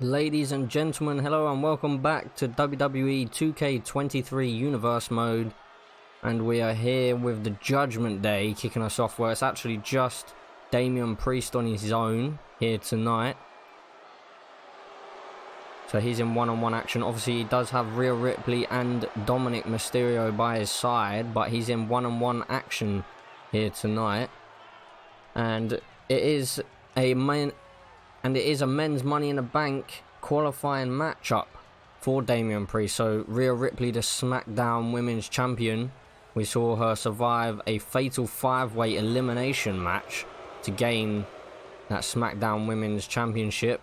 Ladies and gentlemen, hello and welcome back to WWE 2K23 Universe Mode. And we are here with the Judgment Day kicking us off, where it's actually just Damian Priest on his own here tonight. So he's in one-on-one action. Obviously he does have Rhea Ripley and Dominik Mysterio by his side, but he's in one-on-one action here tonight. And it is a men's Money in the Bank qualifying matchup for Damian Priest. So Rhea Ripley, the Smackdown Women's Champion, we saw her survive a fatal 5-way elimination match to gain that Smackdown Women's Championship.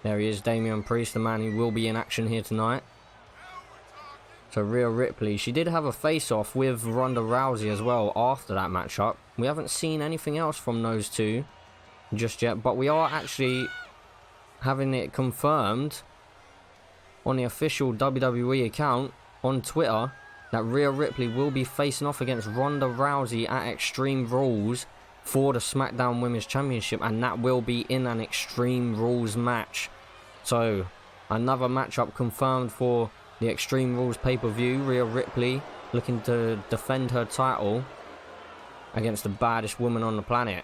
There he is, Damian Priest, the man who will be in action here tonight. So Rhea Ripley, she did have a face-off with Ronda Rousey as well after that matchup. We haven't seen anything else from those two just yet, but we are actually having it confirmed on the official WWE account on Twitter that Rhea Ripley will be facing off against Ronda Rousey at Extreme Rules for the SmackDown Women's Championship, and that will be in an Extreme Rules match. So another matchup confirmed for the Extreme Rules pay-per-view. Rhea Ripley looking to defend her title against the baddest woman on the planet.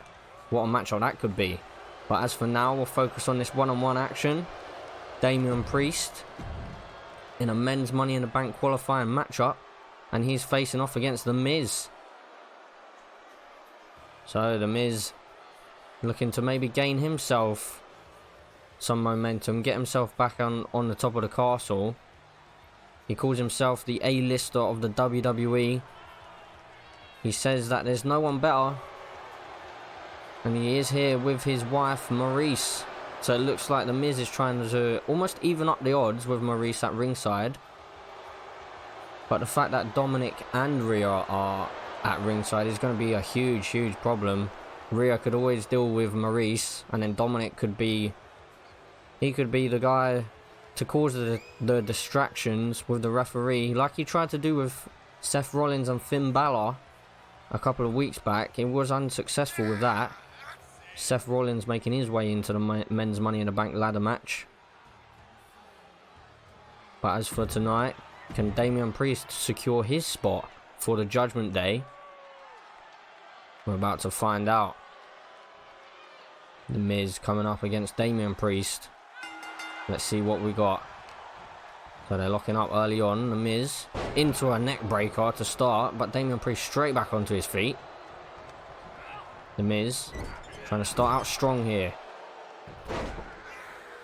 What a matchup that could be. But as for now, we'll focus on this one-on-one action. Damian Priest in a men's Money in the Bank qualifying matchup, and he's facing off against The Miz. So The Miz looking to maybe gain himself some momentum, get himself back on the top of the castle. He calls himself the A-lister of the WWE. He says that there's no one better. And he is here with his wife, Maryse. So it looks like The Miz is trying to almost even up the odds with Maryse at ringside. But the fact that Dominik and Rhea are at ringside is going to be a huge, huge problem. Rhea could always deal with Maryse, and then Dominik could be... he could be the guy to cause the distractions with the referee, like he tried to do with Seth Rollins and Finn Balor a couple of weeks back. He was unsuccessful with that. Seth Rollins making his way into the men's Money in the Bank ladder match. But as for tonight, can Damian Priest secure his spot for the Judgment Day? We're about to find out. The Miz coming up against Damian Priest. Let's see what we got. So they're locking up early on. The Miz into a neck breaker to start, but Damian Priest straight back onto his feet. The Miz trying to start out strong here.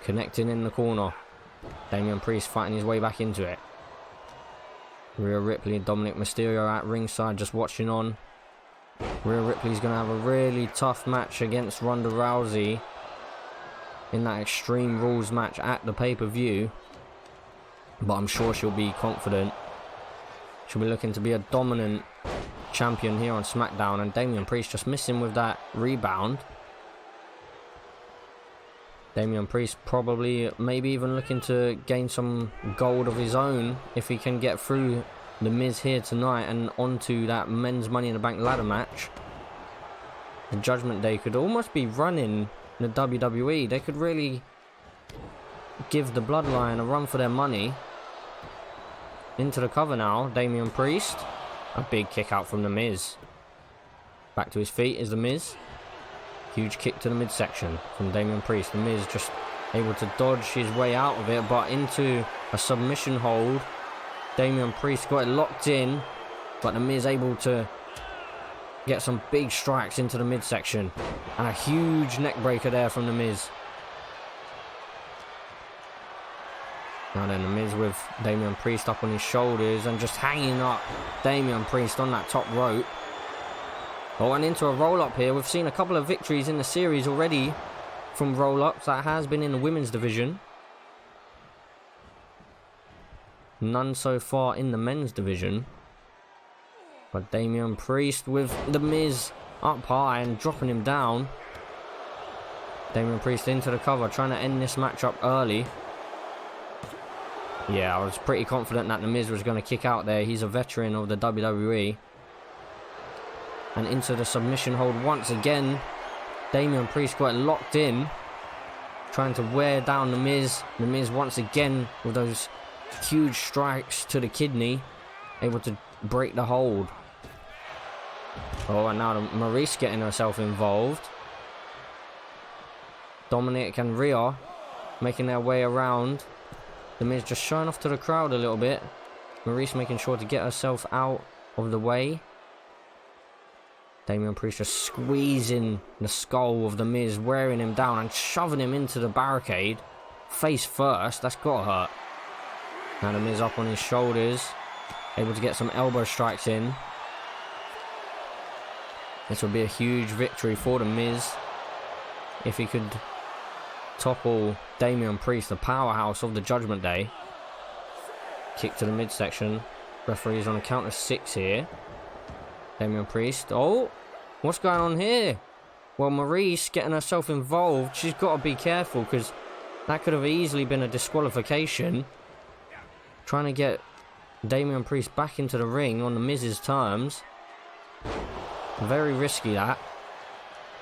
Connecting in the corner. Damian Priest fighting his way back into it. Rhea Ripley and Dominik Mysterio at ringside just watching on. Rhea Ripley's going to have a really tough match against Ronda Rousey in that Extreme Rules match at the pay-per-view. But I'm sure she'll be confident. She'll be looking to be a dominant champion here on Smackdown, and Damian Priest just missing with that rebound. Damian Priest probably maybe even looking to gain some gold of his own if he can get through The Miz here tonight and onto that men's Money in the Bank ladder match. The Judgment Day could almost be running the WWE. They could really give the Bloodline a run for their money. Into the cover now, Damian Priest. A big kick out from The Miz. Back to his feet is The Miz. Huge kick to the midsection from Damian Priest. The Miz just able to dodge his way out of it, but into a submission hold. Damian Priest got it locked in, but The Miz able to get some big strikes into the midsection. And a huge neck breaker there from The Miz. Now then, The Miz with Damian Priest up on his shoulders and just hanging up Damian Priest on that top rope. Oh, and into a roll-up here. We've seen a couple of victories in the series already from roll-ups. That has been in the women's division. None so far in the men's division. But Damian Priest with The Miz up high and dropping him down. Damian Priest into the cover, trying to end this matchup early. Yeah, I was pretty confident that The Miz was going to kick out there. He's a veteran of the WWE. And into the submission hold once again. Damian Priest got it locked in. trying to wear down the Miz. The Miz once again with those huge strikes to the kidney, able to break the hold. Oh, and now Maryse getting herself involved. Dominik and Rhea making their way around. The Miz just showing off to the crowd a little bit. Maryse making sure to get herself out of the way. Damian Priest just squeezing the skull of the Miz, wearing him down and shoving him into the barricade. Face first, that's gotta hurt. Now the Miz up on his shoulders, able to get some elbow strikes in. This will be a huge victory for the Miz if he could topple Damian Priest, the powerhouse of the Judgment Day. Kick to the midsection. Referee's on a count of 6 here. Damian Priest. Oh, what's going on here? Well, Maryse getting herself involved. She's got to be careful because that could have easily been a disqualification. Trying to get Damian Priest back into the ring on the Miz's terms. Very risky, that.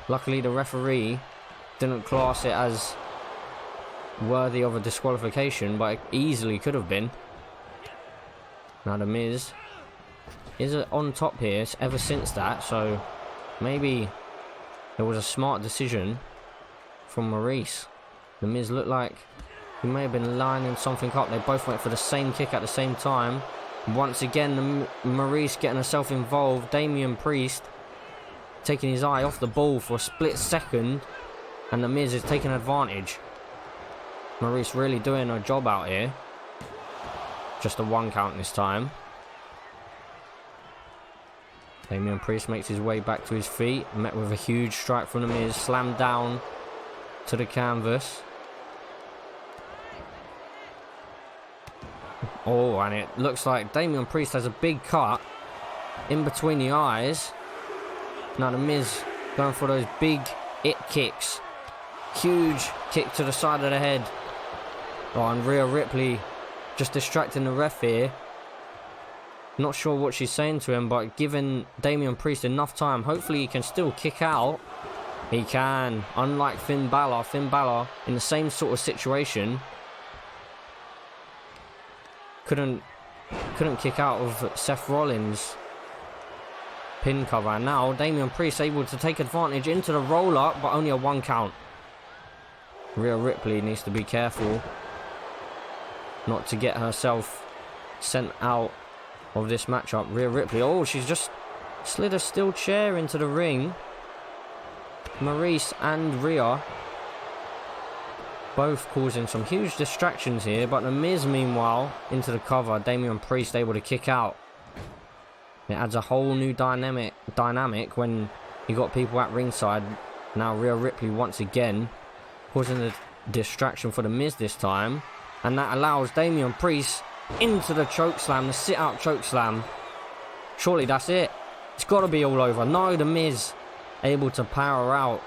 Luckily, the referee didn't class it as worthy of a disqualification, but it easily could have been. Now the Miz is on top here ever since that, so maybe it was a smart decision from Maryse. The Miz looked like he may have been lining something up. They both went for the same kick at the same time. Once again, Maryse getting herself involved. Damian Priest taking his eye off the ball for a split second, and the Miz is taking advantage. Maryse really doing her job out here. Just a 1 count this time. Damian Priest makes his way back to his feet, met with a huge strike from the Miz, slammed down to the canvas. Oh, and it looks like Damian Priest has a big cut in between the eyes. Now the Miz going for those big it kicks. Huge kick to the side of the head. Oh, and Rhea Ripley just distracting the ref here. Not sure what she's saying to him, but giving Damian Priest enough time. Hopefully he can still kick out. He can. Unlike Finn Balor in the same sort of situation couldn't kick out of Seth Rollins' pin cover. And now Damian Priest able to take advantage into the roll-up, but only a 1 count. Rhea Ripley needs to be careful not to get herself sent out of this matchup. Rhea Ripley, oh, she's just slid a steel chair into the ring. Maryse and Rhea both causing some huge distractions here, but the Miz meanwhile into the cover. Damian Priest able to kick out. It adds a whole new dynamic when you got people at ringside. Now Rhea Ripley once again causing the distraction for the Miz this time, and that allows Damian Priest into the chokeslam, the sit-out chokeslam. Surely that's it. It's got to be all over. No, the Miz able to power out.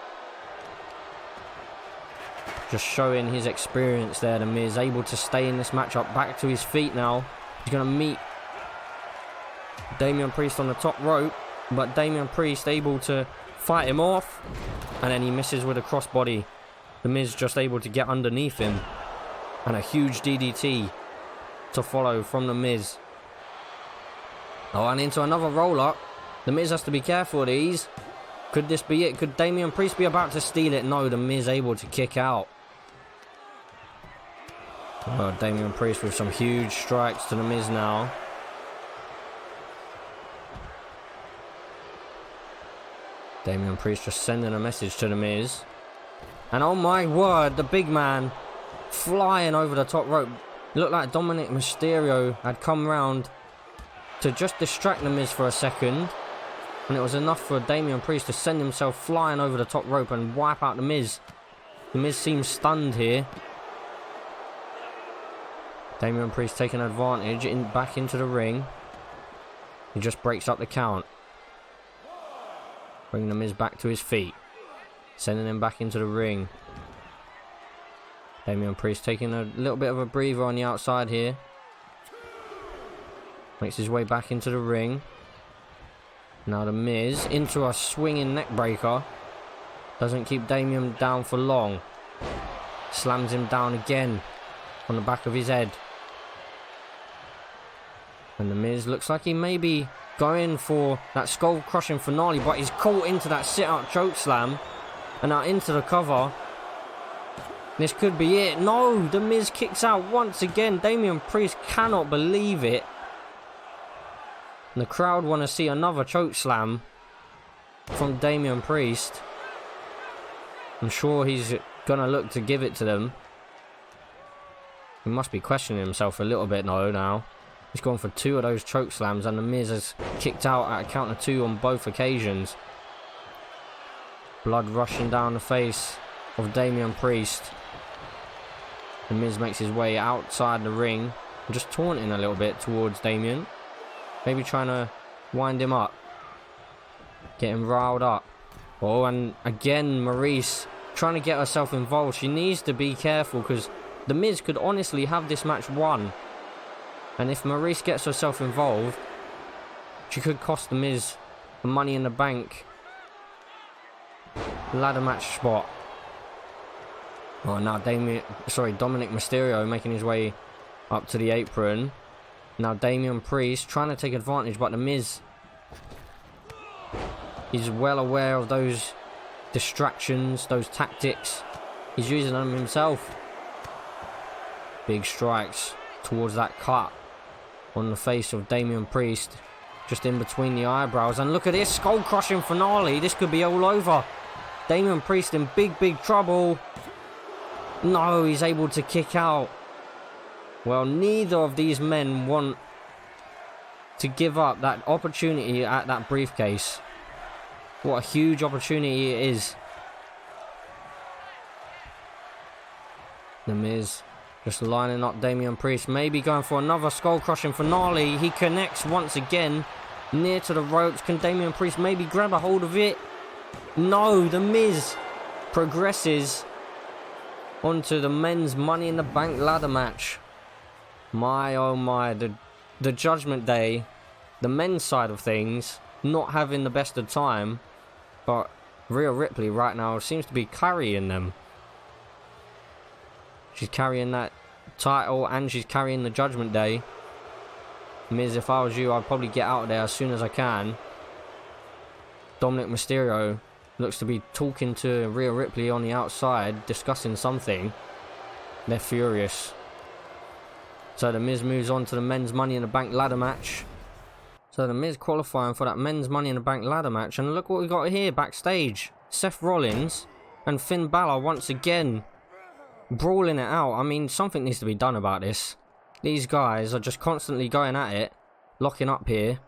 Just showing his experience there, the Miz able to stay in this matchup. Back to his feet now. He's going to meet Damian Priest on the top rope, but Damian Priest able to fight him off, and then he misses with a crossbody. The Miz just able to get underneath him, and a huge DDT to follow from the Miz. Oh, and into another roll-up. The Miz has to be careful of these. Could this be it? Could Damian Priest be about to steal it? No, the Miz able to kick out. Oh, Damian Priest with some huge strikes to the Miz now. Damian Priest just sending a message to the Miz. And oh my word, the big man flying over the top rope. It looked like Dominik Mysterio had come round to just distract the Miz for a second, and it was enough for Damian Priest to send himself flying over the top rope and wipe out the Miz. The Miz seems stunned here. Damian Priest taking advantage back into the ring. He just breaks up the count. Bringing the Miz back to his feet. Sending him back into the ring. Damian Priest taking a little bit of a breather on the outside here. Makes his way back into the ring. Now the Miz into a swinging neck breaker. Doesn't keep Damian down for long. Slams him down again on the back of his head. And the Miz looks like he may be going for that skull-crushing finale, but he's caught into that sit-out chokeslam. And now into the cover. This could be it. No, the Miz kicks out once again. Damian Priest cannot believe it. And the crowd want to see another chokeslam from Damian Priest. I'm sure he's going to look to give it to them. He must be questioning himself a little bit now. He's gone for 2 of those chokeslams, and the Miz has kicked out at a count of 2 on both occasions. Blood rushing down the face of Damian Priest. The Miz makes his way outside the ring, just taunting a little bit towards Damian. Maybe trying to wind him up. Get him riled up. Oh, and again, Maryse trying to get herself involved. She needs to be careful because the Miz could honestly have this match won. And if Maryse gets herself involved, she could cost the Miz the Money in the Bank ladder match spot. Oh, now Dominik Mysterio making his way up to the apron. Now Damian Priest trying to take advantage, but the Miz, he's well aware of those distractions, those tactics. He's using them himself. Big strikes towards that cut on the face of Damian Priest, just in between the eyebrows. And look at this skull-crushing finale. This could be all over. Damian Priest in big trouble. No, he's able to kick out. Well, neither of these men want to give up that opportunity at that briefcase. What a huge opportunity it is. The Miz just lining up Damian Priest, maybe going for another skull-crushing finale. He connects once again near to the ropes. Can Damian Priest maybe grab a hold of it? No, the Miz progresses onto the men's Money in the Bank ladder match. My oh my, the Judgment Day, the men's side of things, not having the best of time, but Rhea Ripley right now seems to be carrying them. She's carrying that title and she's carrying the Judgment Day. Miz, if I was you, I'd probably get out of there as soon as I can. Dominik Mysterio looks to be talking to Rhea Ripley on the outside, discussing something. They're furious. So the Miz moves on to the men's Money in the Bank ladder match. So the Miz qualifying for that men's Money in the Bank ladder match. And look what we got here backstage. Seth Rollins and Finn Balor once again brawling it out. I mean, something needs to be done about this. These guys are just constantly going at it, locking up here.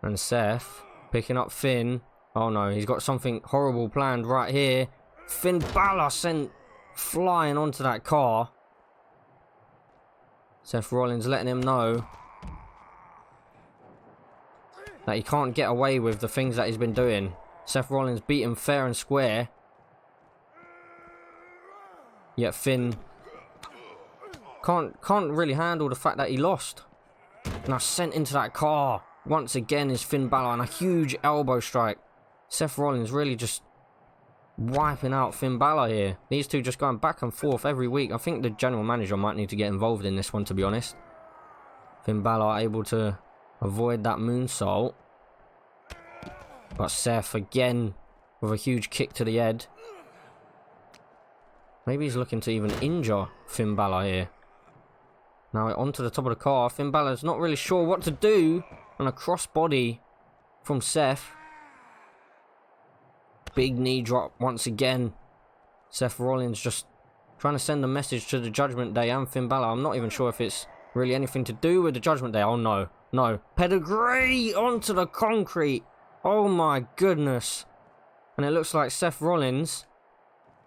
And Seth picking up Finn. Oh no, he's got something horrible planned right here. Finn Balor sent flying onto that car. Seth Rollins letting him know that he can't get away with the things that he's been doing. Seth Rollins beat him fair and square. Yet Finn can't really handle the fact that he lost. Now sent into that car. Once again is Finn Balor and a huge elbow strike. Seth Rollins really just wiping out Finn Balor here. These two just going back and forth every week. I think the general manager might need to get involved in this one, to be honest. Finn Balor able to avoid that moonsault. But Seth again with a huge kick to the head. Maybe he's looking to even injure Finn Balor here. Now onto the top of the car. Finn Balor's not really sure what to do. And a crossbody from Seth. Big knee drop once again. Seth Rollins just trying to send a message to the Judgment Day and Finn Balor. I'm not even sure if it's really anything to do with the Judgment Day. Oh no, no. Pedigree onto the concrete. Oh my goodness. And it looks like Seth Rollins.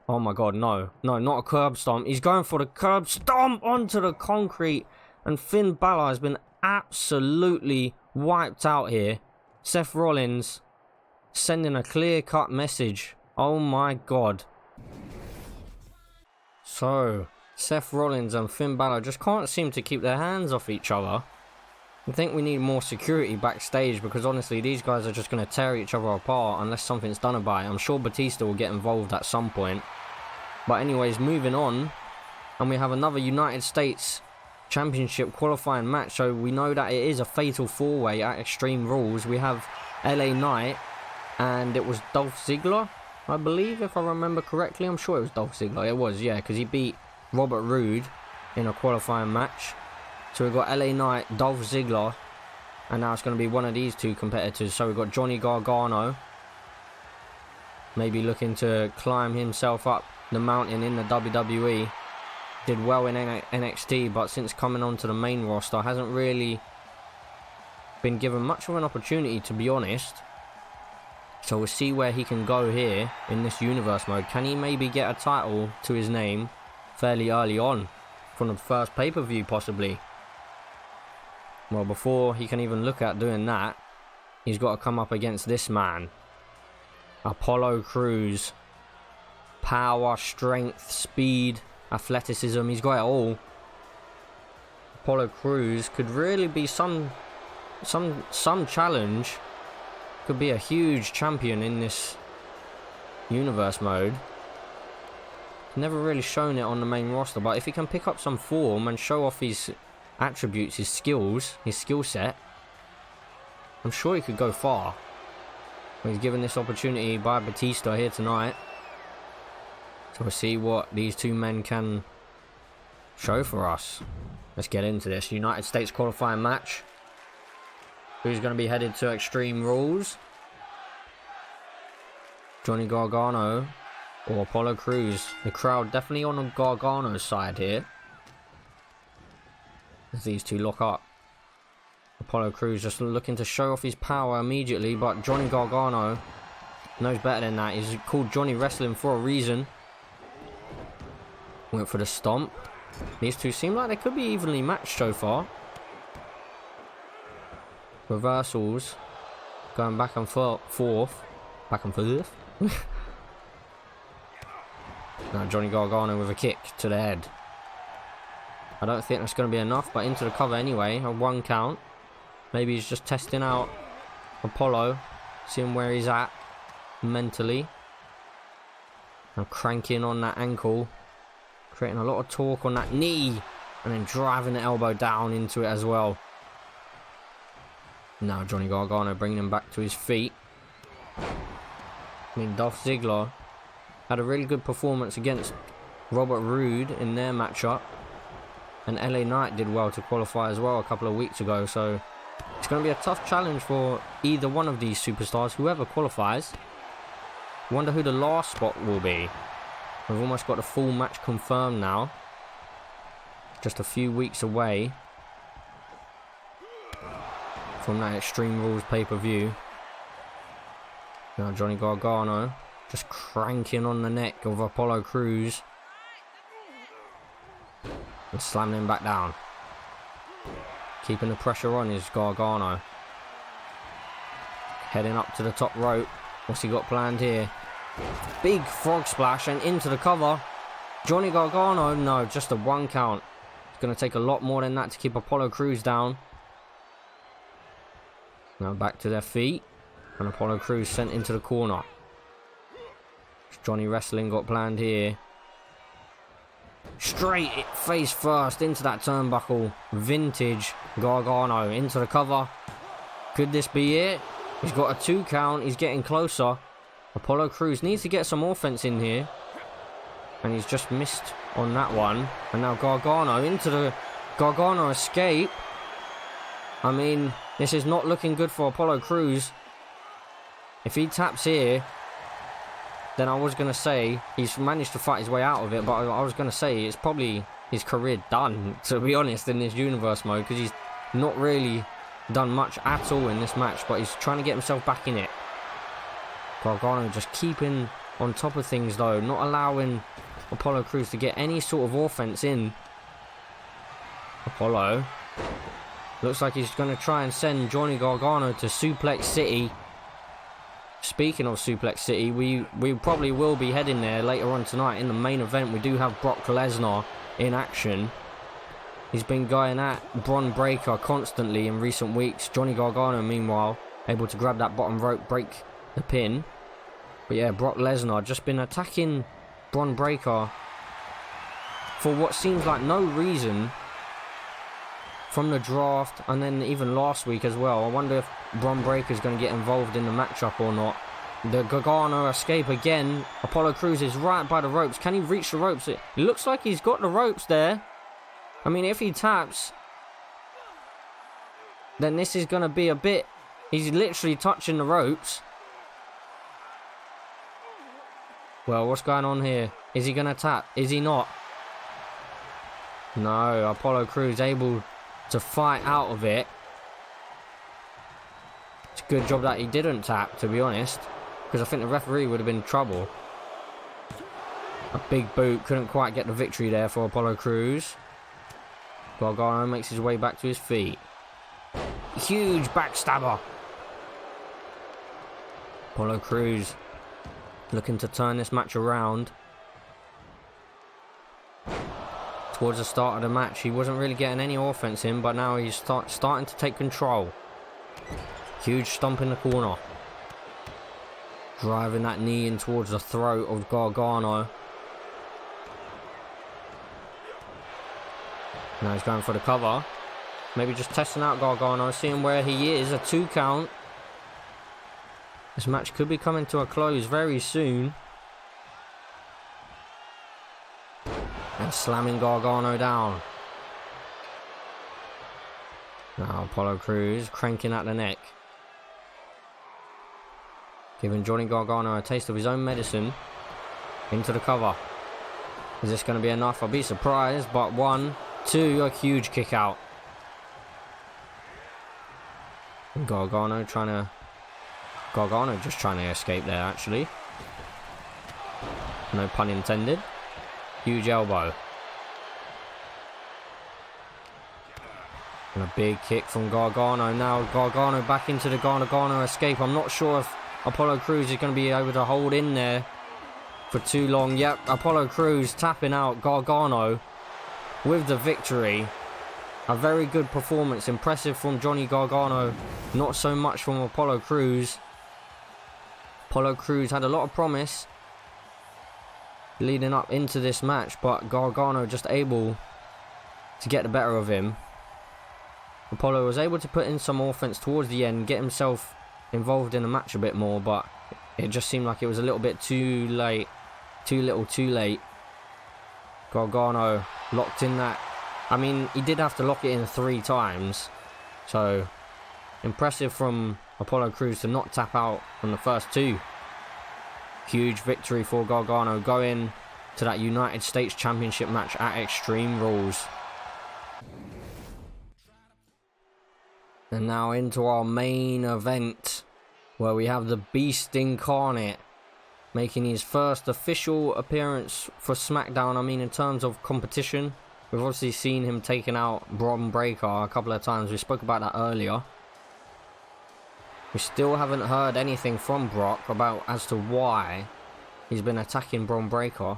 Oh my god, no. No, not a curb stomp. He's going for the curb stomp onto the concrete. And Finn Balor has been absolutely wiped out here. Seth Rollins sending a clear-cut message. Oh my god. So, Seth Rollins and Finn Balor just can't seem to keep their hands off each other. I think we need more security backstage because honestly these guys are just going to tear each other apart unless something's done about it. I'm sure Batista will get involved at some point. But anyways, moving on. And we have another United States Championship qualifying match. So we know that it is a fatal 4-way at Extreme Rules. We have LA Knight. And it was Dolph Ziggler, I believe, if I remember correctly. I'm sure it was Dolph Ziggler. It was, yeah, because he beat Robert Roode in a qualifying match. So we've got LA Knight, Dolph Ziggler. And now it's going to be one of these two competitors. So we've got Johnny Gargano. Maybe looking to climb himself up the mountain in the WWE. Did well in NXT, but since coming onto the main roster, hasn't really been given much of an opportunity, to be honest. So we'll see where he can go here in this universe mode. Can he maybe get a title to his name fairly early on from the first pay-per-view possibly? Well, before he can even look at doing that, he's got to come up against this man. Apollo Crews. Power, strength, speed, athleticism, he's got it all. Apollo Crews could really be some challenge. Could be a huge champion in this universe mode. Never really shown it on the main roster, but if he can pick up some form and show off his attributes, his skills, his skill set, I'm sure he could go far. He's given this opportunity by Batista here tonight. So we'll see what these two men can show for us. Let's get into this United States qualifying match. Who's going to be headed to Extreme Rules? Johnny Gargano or Apollo Crews. The crowd definitely on the Gargano side here, as these two lock up. Apollo Crews just looking to show off his power immediately, but Johnny Gargano knows better than that. He's called Johnny Wrestling for a reason. Went for the stomp. These two seem like they could be evenly matched so far. Reversals. Going back and forth. Back and forth. Now Johnny Gargano with a kick to the head. I don't think that's going to be enough, but into the cover anyway. A 1 count. Maybe he's just testing out Apollo. Seeing where he's at mentally. And cranking on that ankle. Creating a lot of torque on that knee. And then driving the elbow down into it as well. Now Johnny Gargano bringing him back to his feet. I mean, Dolph Ziggler had a really good performance against Robert Roode in their matchup. And LA Knight did well to qualify as well a couple of weeks ago. So it's going to be a tough challenge for either one of these superstars, whoever qualifies. Wonder who the last spot will be. We've almost got the full match confirmed now. Just a few weeks away from that Extreme Rules pay-per-view. Now Johnny Gargano just cranking on the neck of Apollo Crews. And slamming him back down. Keeping the pressure on is Gargano. Heading up to the top rope. What's he got planned here? Big frog splash and into the cover. Johnny Gargano, no, just a 1 count. It's going to take a lot more than that to keep Apollo Crews down. Now back to their feet. And Apollo Crews sent into the corner. Johnny Wrestling got planned here. Straight face first into that turnbuckle. Vintage Gargano into the cover. Could this be it? He's got a 2 count. He's getting closer. Apollo Crews needs to get some offense in here. And he's just missed on that one. And now Gargano into the Gargano escape. I mean, this is not looking good for Apollo Crews. If he taps here, then I was going to say he's managed to fight his way out of it. But I was going to say it's probably his career done, to be honest, in this universe mode. Because he's not really done much at all in this match. But he's trying to get himself back in it. Gargano just keeping on top of things though. Not allowing Apollo Crews to get any sort of offense in. Apollo. Looks like he's going to try and send Johnny Gargano to Suplex City. Speaking of Suplex City, we probably will be heading there later on tonight in the main event. We do have Brock Lesnar in action. He's been going at Bron Breakker constantly in recent weeks. Johnny Gargano, meanwhile, able to grab that bottom rope, break the pin. But yeah, Brock Lesnar just been attacking Bron Breakker for what seems like no reason from the draft, and then even last week as well. I wonder if Bron Breakker's going to get involved in the matchup or not. The Gargano escape again. Apollo Crews is right by the ropes. Can he reach the ropes? It looks like he's got the ropes there. I mean, if he taps, then this is going to be a bit... He's literally touching the ropes. Well, what's going on here? Is he going to tap? Is he not? No, Apollo Crews able to fight out of it. It's a good job that he didn't tap, to be honest, because I think the referee would have been in trouble. A big boot, couldn't quite get the victory there for Apollo Crews. Gargano makes his way back to his feet. Huge backstabber. Apollo Crews looking to turn this match around. Towards the start of the match, he wasn't really getting any offense in, but now he's starting to take control. Huge stomp in the corner. Driving that knee in towards the throat of Gargano. Now he's going for the cover. Maybe just testing out Gargano, seeing where he is. A 2 count. This match could be coming to a close very soon. And slamming Gargano down. Now Apollo Crews cranking at the neck. Giving Johnny Gargano a taste of his own medicine. Into the cover. Is this going to be enough? I'll be surprised. But 1, 2, a huge kick out. And Gargano just trying to escape there, actually. No pun intended. Huge elbow. And a big kick from Gargano. Now Gargano back into the Gargano escape. I'm not sure if Apollo Crews is going to be able to hold in there for too long. Yep, Apollo Crews tapping out Gargano with the victory. A very good performance. Impressive from Johnny Gargano. Not so much from Apollo Crews. Apollo Crews had a lot of promise leading up into this match, but Gargano just able to get the better of him. Apollo was able to put in some offense towards the end, get himself involved in the match a bit more, but it just seemed like it was a little bit too late. Too little, too late. Gargano locked in that. I mean, he did have to lock it in 3 times. So, impressive from Apollo Crews to not tap out on the first 2. Huge victory for Gargano, going to that United States Championship match at Extreme Rules. And now into our main event, where we have the Beast Incarnate making his first official appearance for Smackdown. I mean, in terms of competition, we've obviously seen him taking out Bron Breakker a couple of times. We spoke about that earlier. We still haven't heard anything from Brock about as to why he's been attacking Bron Breakker.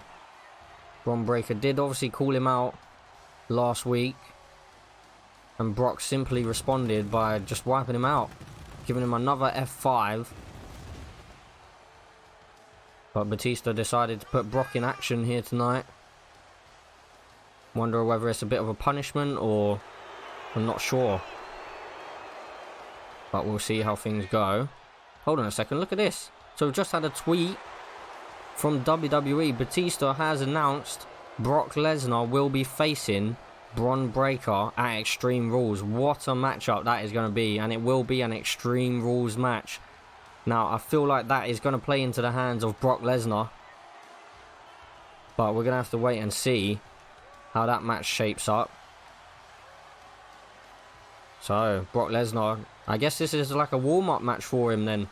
Bron Breakker did obviously call him out last week, and Brock simply responded by just wiping him out, giving him another F5. But Batista decided to put Brock in action here tonight. Wonder whether it's a bit of a punishment, or I'm not sure. But we'll see how things go. Hold on a second, look at this. So we've just had a tweet from WWE. Batista has announced Brock Lesnar will be facing Bron Breakker at Extreme Rules. What a matchup that is going to be. And it will be an Extreme Rules match. Now, I feel like that is going to play into the hands of Brock Lesnar. But we're going to have to wait and see how that match shapes up. So, Brock Lesnar, I guess this is like a warm-up match for him then.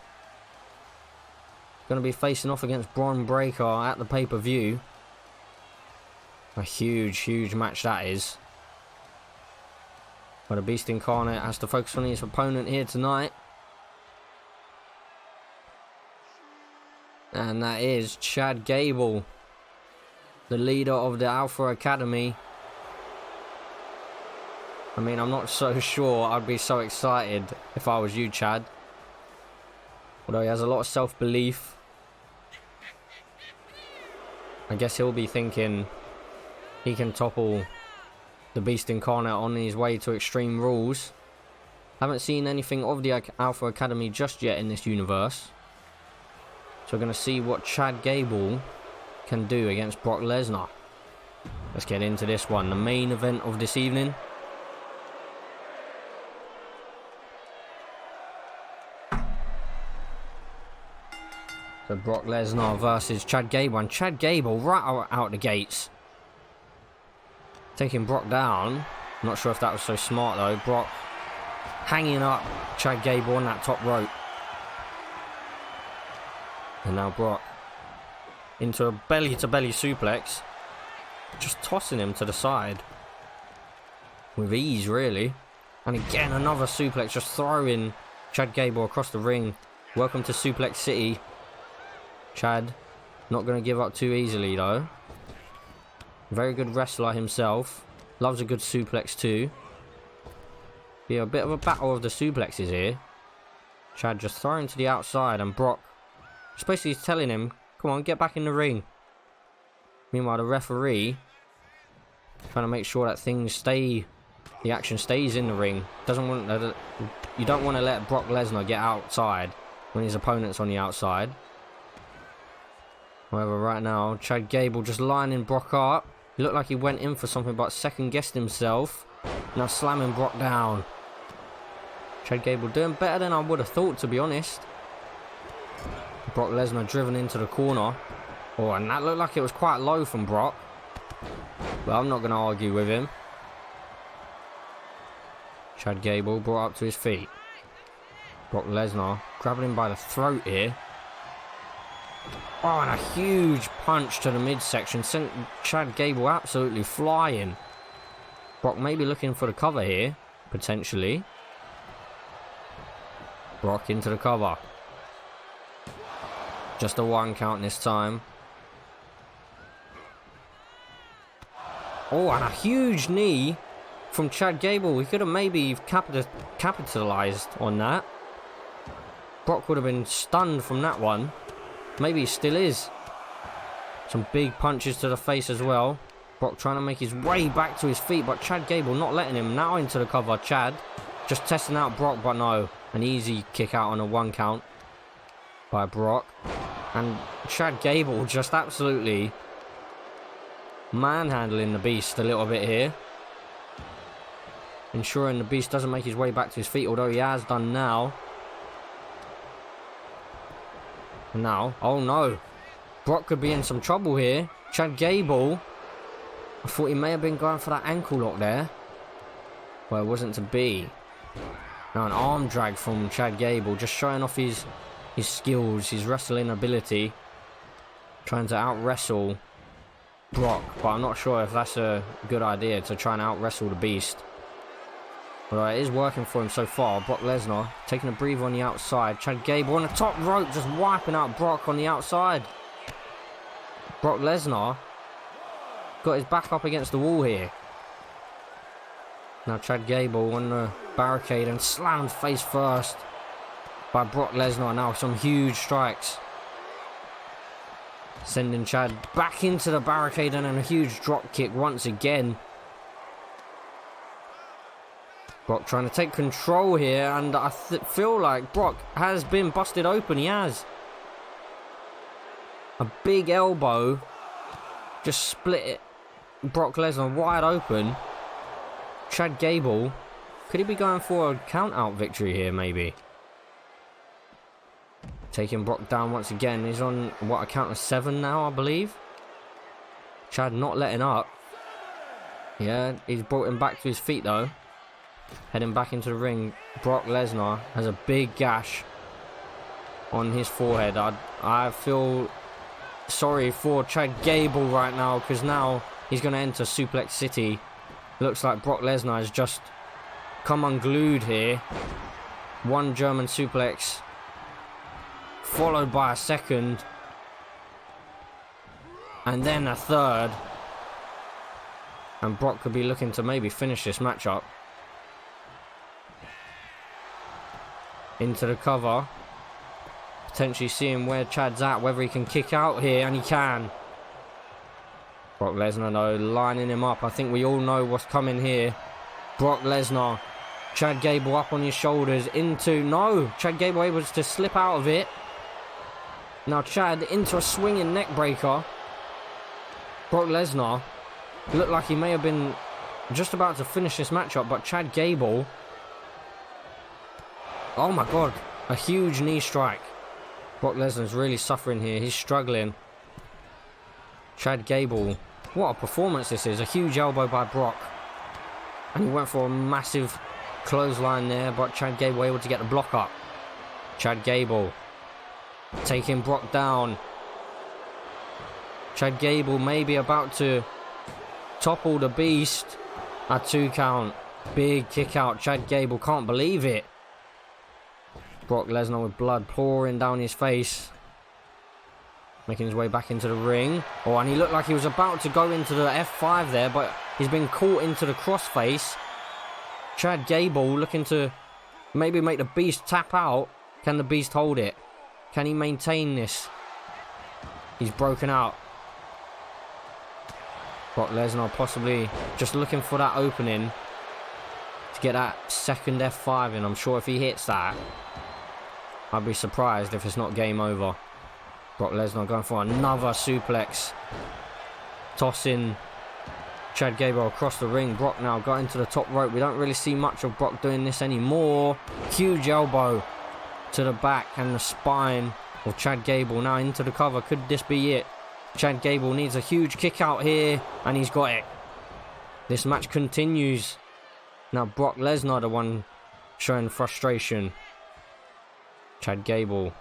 Going to be facing off against Bron Breakker at the pay-per-view. A huge, huge match that is. But the Beast Incarnate has to focus on his opponent here tonight. And that is Chad Gable, the leader of the Alpha Academy. I mean, I'm not so sure I'd be so excited if I was you, Chad. Although he has a lot of self-belief. I guess he'll be thinking he can topple the Beast Incarnate on his way to Extreme Rules. Haven't seen anything of the Alpha Academy just yet in this universe. So we're going to see what Chad Gable can do against Brock Lesnar. Let's get into this one, the main event of this evening. So Brock Lesnar versus Chad Gable, and Chad Gable right out the gates, taking Brock down. Not sure if that was so smart though. Brock hanging up Chad Gable on that top rope. And now Brock into a belly-to-belly suplex. Just tossing him to the side. With ease, really. And again, another suplex. Just throwing Chad Gable across the ring. Welcome to Suplex City. Chad, not going to give up too easily, though. Very good wrestler himself. Loves a good suplex, too. Be a bit of a battle of the suplexes here. Chad just throwing to the outside, and Brock just basically telling him, come on, get back in the ring. Meanwhile, the referee trying to make sure that the action stays in the ring. You don't want to let Brock Lesnar get outside when his opponent's on the outside. However, right now, Chad Gable just lining Brock up. He looked like he went in for something, but second-guessed himself. Now slamming Brock down. Chad Gable doing better than I would have thought, to be honest. Brock Lesnar driven into the corner. Oh, and that looked like it was quite low from Brock. But I'm not going to argue with him. Chad Gable brought up to his feet. Brock Lesnar grabbing him by the throat here. Oh, and a huge punch to the midsection sent Chad Gable absolutely flying. Brock maybe looking for the cover here, potentially. Brock into the cover. Just a 1 count this time. Oh, and a huge knee from Chad Gable. He could have maybe capitalized on that. Brock would have been stunned from that one. Maybe he still is. Some big punches to the face as well. Brock trying to make his way back to his feet, but Chad Gable not letting him. Now into the cover. Chad just testing out Brock, but no. An easy kick out on a 1 count by Brock. And Chad Gable just absolutely manhandling the Beast a little bit here. Ensuring the Beast doesn't make his way back to his feet, although he has done now. Now, oh no. Brock could be in some trouble here. Chad Gable. I thought he may have been going for that ankle lock there. Well, it wasn't to be. Now an arm drag from Chad Gable. Just showing off his skills, his wrestling ability. Trying to out-wrestle Brock. But I'm not sure if that's a good idea to try and out-wrestle the Beast. But it is working for him so far. Brock Lesnar taking a breather on the outside. Chad Gable on the top rope, just wiping out Brock on the outside. Brock Lesnar got his back up against the wall here. Now Chad Gable on the barricade and slammed face first by Brock Lesnar. Now some huge strikes. Sending Chad back into the barricade and then a huge drop kick once again. Brock trying to take control here, and I feel like Brock has been busted open. He has. A big elbow just split it. Brock Lesnar wide open. Chad Gable, could he be going for a count-out victory here, maybe? Taking Brock down once again. He's on, what, a count of 7 now, I believe? Chad not letting up. Yeah, he's brought him back to his feet, though. Heading back into the ring. Brock Lesnar has a big gash on his forehead. I feel sorry for Chad Gable right now, because now he's going to enter Suplex City. Looks like Brock Lesnar has just come unglued here. One German suplex, followed by a second, and then a third. And Brock could be looking to maybe finish this matchup. Into the cover. Potentially seeing where Chad's at, whether he can kick out here, and he can. Brock Lesnar though, lining him up. I think we all know what's coming here. Brock Lesnar. Chad Gable up on his shoulders into... No! Chad Gable able to slip out of it. Now Chad into a swinging neck breaker. Brock Lesnar looked like he may have been just about to finish this matchup, but Chad Gable... Oh my god. A huge knee strike. Brock Lesnar's really suffering here. He's struggling. Chad Gable. What a performance this is. A huge elbow by Brock. And he went for a massive clothesline there, but Chad Gable able to get the block up. Chad Gable taking Brock down. Chad Gable maybe about to topple the Beast. A 2 count. Big kick out. Chad Gable can't believe it. Brock Lesnar with blood pouring down his face. Making his way back into the ring. Oh, and he looked like he was about to go into the F5 there, but he's been caught into the crossface. Chad Gable looking to maybe make the Beast tap out. Can the Beast hold it? Can he maintain this? He's broken out. Brock Lesnar possibly just looking for that opening to get that second F5 in. I'm sure if he hits that, I'd be surprised if it's not game over. Brock Lesnar going for another suplex. Tossing Chad Gable across the ring. Brock now got into the top rope. We don't really see much of Brock doing this anymore. Huge elbow to the back and the spine of Chad Gable. Now into the cover. Could this be it? Chad Gable needs a huge kick out here, and he's got it. This match continues. Now Brock Lesnar the one showing frustration. Chad Gable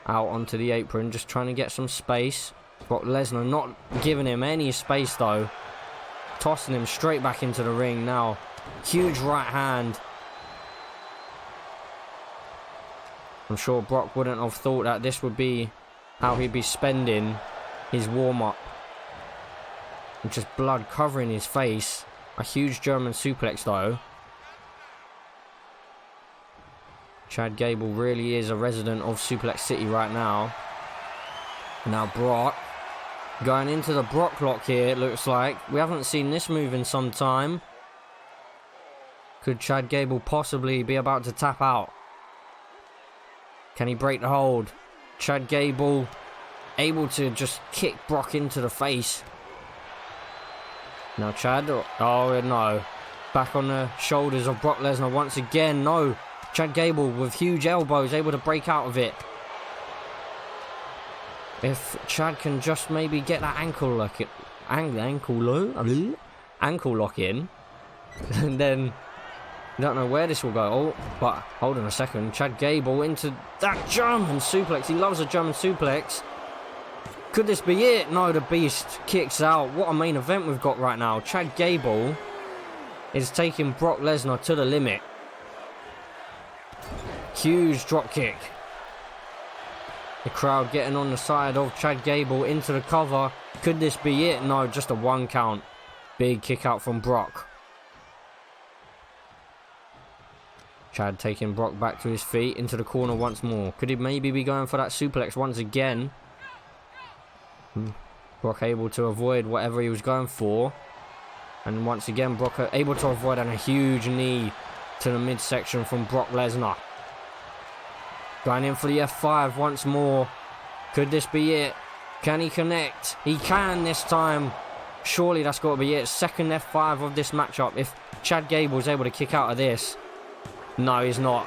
out onto the apron, just trying to get some space. Brock Lesnar not giving him any space though. Tossing him straight back into the ring now. Huge right hand. I'm sure Brock wouldn't have thought that this would be how he'd be spending his warm-up. And just blood covering his face. A huge German suplex though. Chad Gable really is a resident of Suplex City right now. Now Brock going into the Brock lock here, it looks like. We haven't seen this move in some time. Could Chad Gable possibly be about to tap out? Can he break the hold? Chad Gable able to just kick Brock into the face. Now Chad, oh no. Back on the shoulders of Brock Lesnar once again, no. Chad Gable with huge elbows able to break out of it. If Chad can just maybe get that ankle lock in, then I don't know where this will go. Oh, but hold on a second. Chad Gable into that German suplex. He loves a German suplex. Could this be it? No, the Beast kicks out. What a main event we've got right now. Chad Gable is taking Brock Lesnar to the limit. Huge drop kick. The crowd getting on the side of Chad Gable into the cover. Could this be it? No, just a 1 count. Big kick out from Brock. Chad taking Brock back to his feet into the corner once more. Could he maybe be going for that suplex once again? Brock able to avoid whatever he was going for. And once again, Brock able to avoid, and a huge knee to the midsection from Brock Lesnar. Going in for the F5 once more. Could this be it? Can he connect? He can this time. Surely that's got to be it. Second F5 of this matchup. If Chad Gable is able to kick out of this. No, he's not.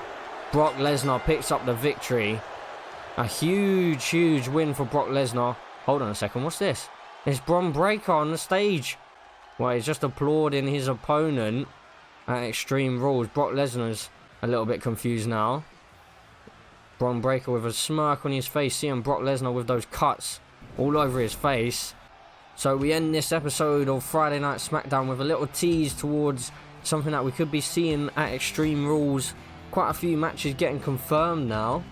Brock Lesnar picks up the victory. A huge, huge win for Brock Lesnar. Hold on a second. What's this? It's Bron Breakker on the stage. Well, he's just applauding his opponent at Extreme Rules. Brock Lesnar's a little bit confused now. Bron Breakker with a smirk on his face, seeing Brock Lesnar with those cuts all over his face. So we end this episode of Friday Night Smackdown with a little tease towards something that we could be seeing at Extreme Rules. Quite a few matches getting confirmed now.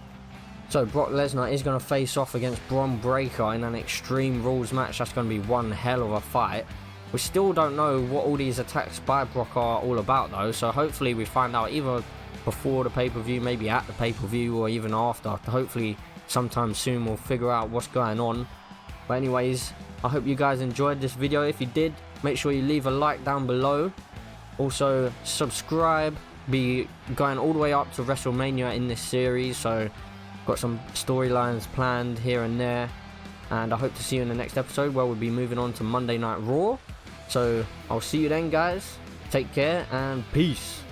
So Brock Lesnar is going to face off against Bron Breakker in an Extreme Rules match. That's going to be one hell of a fight. We still don't know what all these attacks by Brock are all about though. So hopefully we find out either before the pay-per-view, maybe at the pay-per-view, or even after. Hopefully sometime soon we'll figure out what's going on. But anyways, I hope you guys enjoyed this video. If you did, make sure you leave a like down below. Also, subscribe. Be going all the way up to WrestleMania in this series, so got some storylines planned here and there. And I hope to see you in the next episode where we'll be moving on to Monday Night Raw. So I'll see you then, guys. Take care and peace.